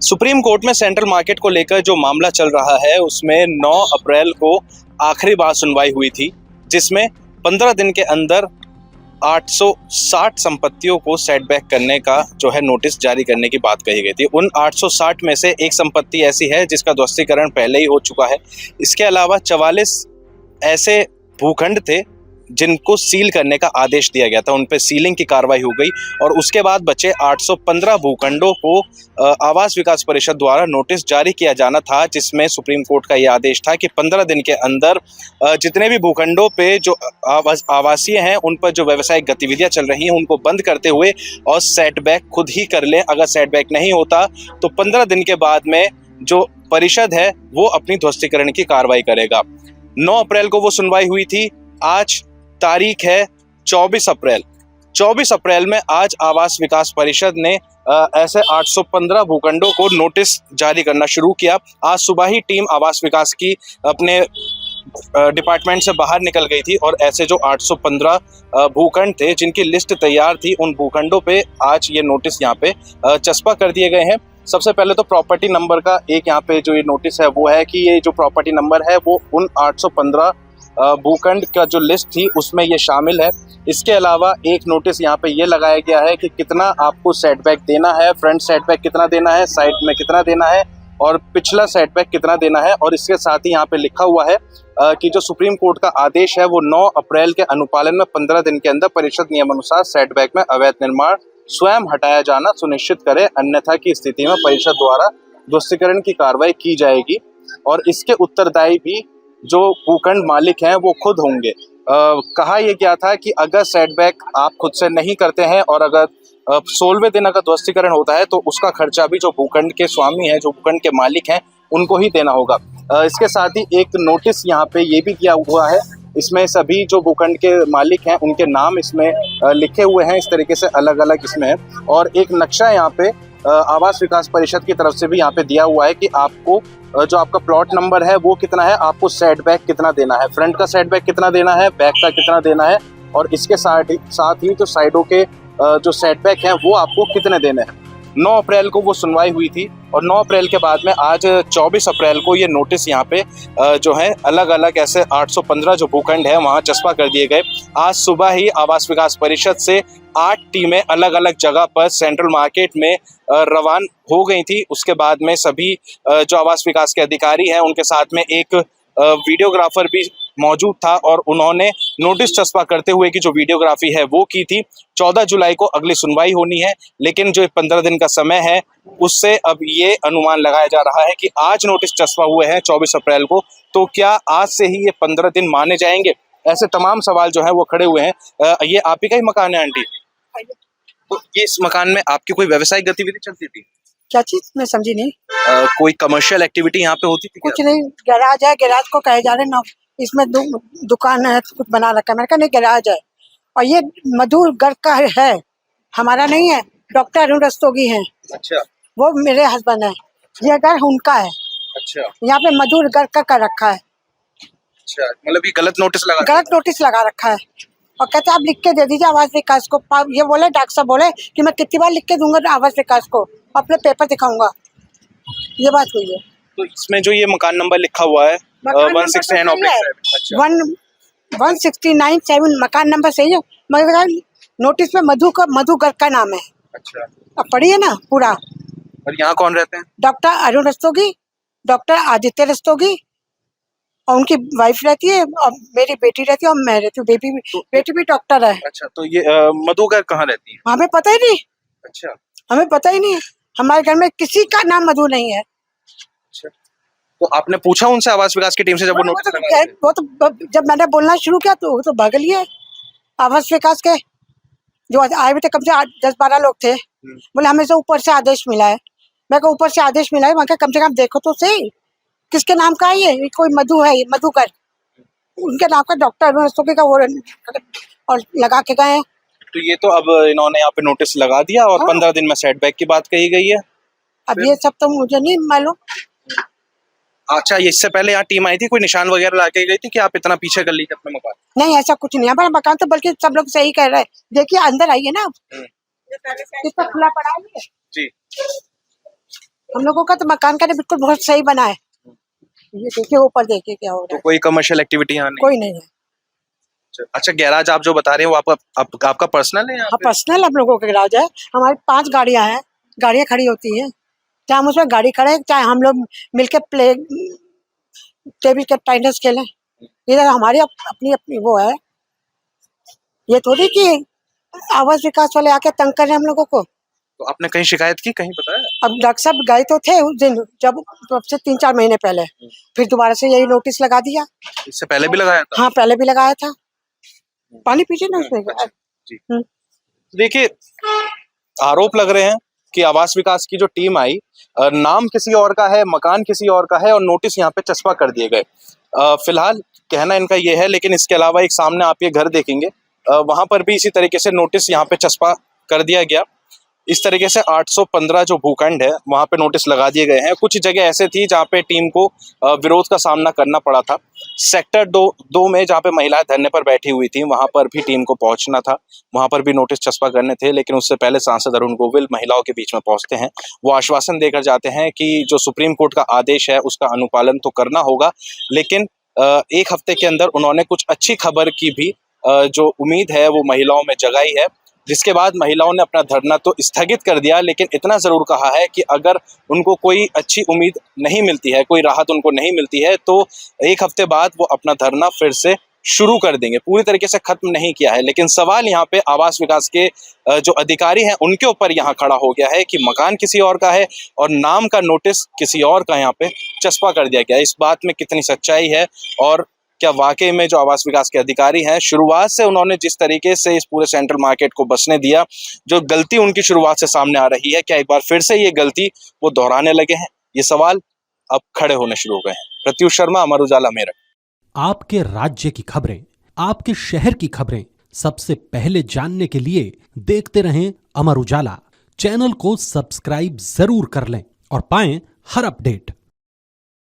Supreme court में central market को लेकर जो मामला चल रहा है उसमें 9 अप्रैल को आखिरी बार सुनवाई हुई थी, जिसमें 15 दिन के अंदर 860 संपत्तियों को सेटबैक करने का जो है नोटिस जारी करने की बात कही गई थी। उन 860 में से एक संपत्ति ऐसी है जिसका ध्वस्तीकरण पहले ही हो चुका है। इसके अलावा 44 ऐसे भूखंड थे जिनको सील करने का आदेश दिया गया था, उन पर सीलिंग की कार्रवाई हो गई और उसके बाद बचे 815 भूखंडों को आवास विकास परिषद द्वारा नोटिस जारी किया जाना था, जिसमें सुप्रीम कोर्ट का यह आदेश था कि 15 दिन के अंदर जितने भी भूखंडों पे जो आवासीय हैं उन पर जो व्यावसायिक गतिविधियां चल रही हैं उनको बंद करते हुए और सेटबैक खुद ही कर लें। अगर सेटबैक नहीं होता तो 15 दिन के बाद में जो परिषद है वो अपनी ध्वस्तीकरण की कार्रवाई करेगा। 9 अप्रैल को वो सुनवाई हुई थी। आज तारीख है 24 अप्रैल। 24 अप्रैल में आज आवास विकास परिषद ने ऐसे 815 भूखंडों को नोटिस जारी करना शुरू किया। आज सुबह ही टीम आवास विकास की अपने डिपार्टमेंट से बाहर निकल गई थी और ऐसे जो 815 भूखंड थे जिनकी लिस्ट तैयार थी उन भूखंडों पे आज ये नोटिस यहाँ पे चस्पा कर दिए गए हैं। सबसे पहले तो प्रॉपर्टी नंबर का एक यहाँ पे जो ये नोटिस है वो है कि ये जो प्रॉपर्टी नंबर है वो उन 815 भूखंड का जो लिस्ट थी उसमें ये शामिल है। इसके अलावा एक नोटिस यहाँ पे ये लगाया गया है कि कितना आपको सेटबैक देना है, फ्रंट सेटबैक कितना देना है, साइड में कितना देना है और पिछला सेटबैक कितना देना है। और इसके साथ ही यहाँ पे लिखा हुआ है कि जो सुप्रीम कोर्ट का आदेश है वो 9 अप्रैल के अनुपालन में 15 दिन के अंदर परिषद नियमानुसार सेटबैक में अवैध निर्माण स्वयं हटाया जाना सुनिश्चित करे, अन्यथा की स्थिति में परिषद द्वारा ध्वस्तीकरण की कार्रवाई की जाएगी और इसके उत्तरदायी भी जो भूखंड मालिक हैं वो खुद होंगे। कहा यह गया था कि अगर सेटबैक आप खुद से नहीं करते हैं और अगर 16वें दिन अगर ध्वस्तीकरण होता है तो उसका खर्चा भी जो भूखंड के स्वामी हैं, जो भूखंड के मालिक हैं, उनको ही देना होगा। इसके साथ ही एक नोटिस यहाँ पे ये भी दिया हुआ है, इसमें सभी जो भूखंड के मालिक हैं उनके नाम इसमें लिखे हुए हैं, इस तरीके से अलग अलग इसमें है। और एक नक्शा यहाँ पे आवास विकास परिषद की तरफ से भी यहाँ पे दिया हुआ है कि आपको जो आपका प्लॉट नंबर है वो कितना है, आपको सेटबैक कितना देना है, फ्रंट का सेटबैक कितना देना है, बैक का कितना देना है और इसके साथ ही जो साइडों के जो सेटबैक हैं वो आपको कितने देने हैं। 9 अप्रैल को वो सुनवाई हुई थी और 9 अप्रैल के बाद में आज 24 अप्रैल को ये नोटिस यहाँ पे जो है अलग अलग ऐसे 815 जो भूखंड है वहाँ चस्पा कर दिए गए। आज सुबह ही आवास विकास परिषद से 8 टीमें अलग अलग जगह पर सेंट्रल मार्केट में रवान हो गई थी। उसके बाद में सभी जो आवास विकास के अधिकारी हैं उनके साथ में एक वीडियोग्राफर भी मौजूद था और उन्होंने नोटिस चस्पा करते हुए कि जो वीडियोग्राफी है वो की थी। 14 जुलाई को अगली सुनवाई होनी है, लेकिन जो 15 दिन का समय है उससे अब ये अनुमान लगाया जा रहा है कि आज नोटिस चस्पा हुए हैं 24 अप्रैल को, तो क्या आज से ही ये 15 दिन माने जाएंगे? ऐसे तमाम सवाल जो है वो खड़े हुए हैं। ये आप ही का ही मकान है आंटी? तो ये इस मकान में आपकी कोई व्यवसायिक गतिविधि चलती थी? क्या चीज मैं समझी नहीं। कोई कमर्शियल एक्टिविटी यहाँ पे होती थी? कुछ नहीं, गैराज है, गैराज को कहे जा रहे ना, इसमें दुकान है, कुछ बना रखा है। मैंने कहा नहीं गैराज है और ये मधुर गर्ग का है, हमारा नहीं है। डॉक्टर अरुण रस्तोगी हैं। अच्छा। वो मेरे हस्बैंड है, ये घर उनका है। अच्छा। यहाँ पे मधुर गर्ग का कर रखा है। अच्छा, मतलब ये गलत नोटिस लगा रखा है और कहते आप लिख के दे दीजिए आवास विकास को। ये बोले डॉक्टर साहब बोले कि मैं कितनी बार लिख के दूंगा आवास विकास को, अपने पेपर दिखाऊंगा। ये बात हुई है। तो इसमें जो ये मकान नंबर लिखा हुआ है 169/7 मकान नंबर सही है, मगर नोटिस में मधु गर्ग का नाम है। अच्छा। अब पढ़िए ना पूरा। और यहाँ कौन रहते हैं? डॉक्टर अरुण रस्तोगी, डॉक्टर आदित्य रस्तोगी और उनकी वाइफ रहती है और मेरी बेटी रहती है और मैं रहती हूँ। बेटी भी डॉक्टर है। अच्छा, तो ये मधु गर्ग कहाँ रहती है? हमें पता ही नहीं। अच्छा, हमें पता ही नहीं, हमारे घर में किसी का नाम मधु नहीं है। अच्छा, तो आपने पूछा उनसे आवास विकास की टीम से जब वो नोटिस लगा? वो तो जब मैंने बोलना शुरू किया तो वो तो भाग लिए। आवास विकास के जो आए हुए थे कम से 10-12 लोग थे, बोले हमें से ऊपर से आदेश मिला है। मैं को ऊपर से आदेश मिला है, मैं कम से कम देखो तो सही किसके नाम का है ये कोई मधु है, मधुकर उनके नाम का डॉक्टर अरुण रस्तोगी का वो और लगा के गए। तो ये तो अब इन्होंने यहाँ पे नोटिस लगा दिया और 15 दिन में सेटबैक की बात कही गई है। अब ये सब तो मुझे नहीं मालूम। अच्छा, इससे पहले यहाँ टीम आई थी, कोई निशान वगैरह ला के गई थी कि आप इतना पीछे कर लीजिए अपने मकान? नहीं, ऐसा कुछ नहीं, हमारा मकान तो बल्कि सब लोग सही कह रहे हैं। देखिए अंदर आइए ना, कितना खुला पड़ा है जी। हम लोगों का तो मकान का बिल्कुल बहुत सही बना है। ये देखिए ऊपर देखिए क्या हो रहा तो है। कोई कमर्शियल एक्टिविटी यहाँ नहीं? कोई नहीं है। अच्छा, गैराज आप जो बता रहे हैं वो आपका पर्सनल है यहाँ हाँ पे? पर्सनल हम लोगों का गैराज है। हमारी 5 गाड़ियां हैं, गाड़ियां खड़ी होती हैं, चाहे हम उसमें गाड़ी खड़े चाहे हम लोग मिलके प्ले टेबल के टेनिस खेलें। इधर हमारी अपनी अपनी वो है, ये थोड़ी कि आवास विकास वाले आके तंग कर रहे हैं हम लोगों को। तो आपने कहीं शिकायत की, कहीं बताया? अब डॉक्टर साहब गए तो थे उस दिन, जब से 3-4 महीने पहले, फिर दोबारा से यही नोटिस लगा दिया। इससे पहले भी लगाया था? हाँ पहले भी लगाया था। पानी पीजिए ना उसमें। अच्छा, जी। देखिए, आरोप लग रहे हैं कि आवास विकास की जो टीम आई, नाम किसी और का है, मकान किसी और का है और नोटिस यहाँ पे चस्पा कर दिए गए। फिलहाल कहना इनका ये है, लेकिन इसके अलावा एक सामने आप ये घर देखेंगे, वहां पर भी इसी तरीके से नोटिस यहाँ पे चस्पा कर दिया गया। इस तरीके से 815 जो भूखंड है वहां पे नोटिस लगा दिए गए हैं। कुछ जगह ऐसे थी जहां पे टीम को विरोध का सामना करना पड़ा था। सेक्टर 2 में जहां पे महिलाएं धरने पर बैठी हुई थी वहां पर भी टीम को पहुंचना था, वहां पर भी नोटिस चस्पा करने थे, लेकिन उससे पहले सांसद अरुण गोविल महिलाओं के बीच में पहुंचते हैं। वो आश्वासन देकर जाते हैं कि जो सुप्रीम कोर्ट का आदेश है उसका अनुपालन तो करना होगा, लेकिन एक हफ्ते के अंदर उन्होंने कुछ अच्छी खबर की भी जो उम्मीद है वो महिलाओं में जगाई है, जिसके बाद महिलाओं ने अपना धरना तो स्थगित कर दिया, लेकिन इतना जरूर कहा है कि अगर उनको कोई अच्छी उम्मीद नहीं मिलती है, कोई राहत उनको नहीं मिलती है, तो एक हफ्ते बाद वो अपना धरना फिर से शुरू कर देंगे। पूरी तरीके से खत्म नहीं किया है, लेकिन सवाल यहाँ पे आवास विकास के जो अधिकारी हैं उनके ऊपर यहाँ खड़ा हो गया है कि मकान किसी और का है और नाम का नोटिस किसी और का यहाँ पे चस्पा कर दिया गया है। इस बात में कितनी सच्चाई है और क्या वाकई में जो आवास विकास के अधिकारी हैं, शुरुआत से उन्होंने जिस तरीके से इस पूरे सेंट्रल मार्केट को बसने दिया, जो गलती उनकी शुरुआत से सामने आ रही है, क्या एक बार फिर से ये गलती वो दोहराने लगे हैं? ये सवाल अब खड़े होने शुरू हो गए हैं। प्रत्युष शर्मा, अमर उजाला, मेरठ। आपके राज्य की खबरें, आपके शहर की खबरें सबसे पहले जानने के लिए देखते रहें अमर उजाला। चैनल को सब्सक्राइब जरूर कर लें और पाएं हर अपडेट।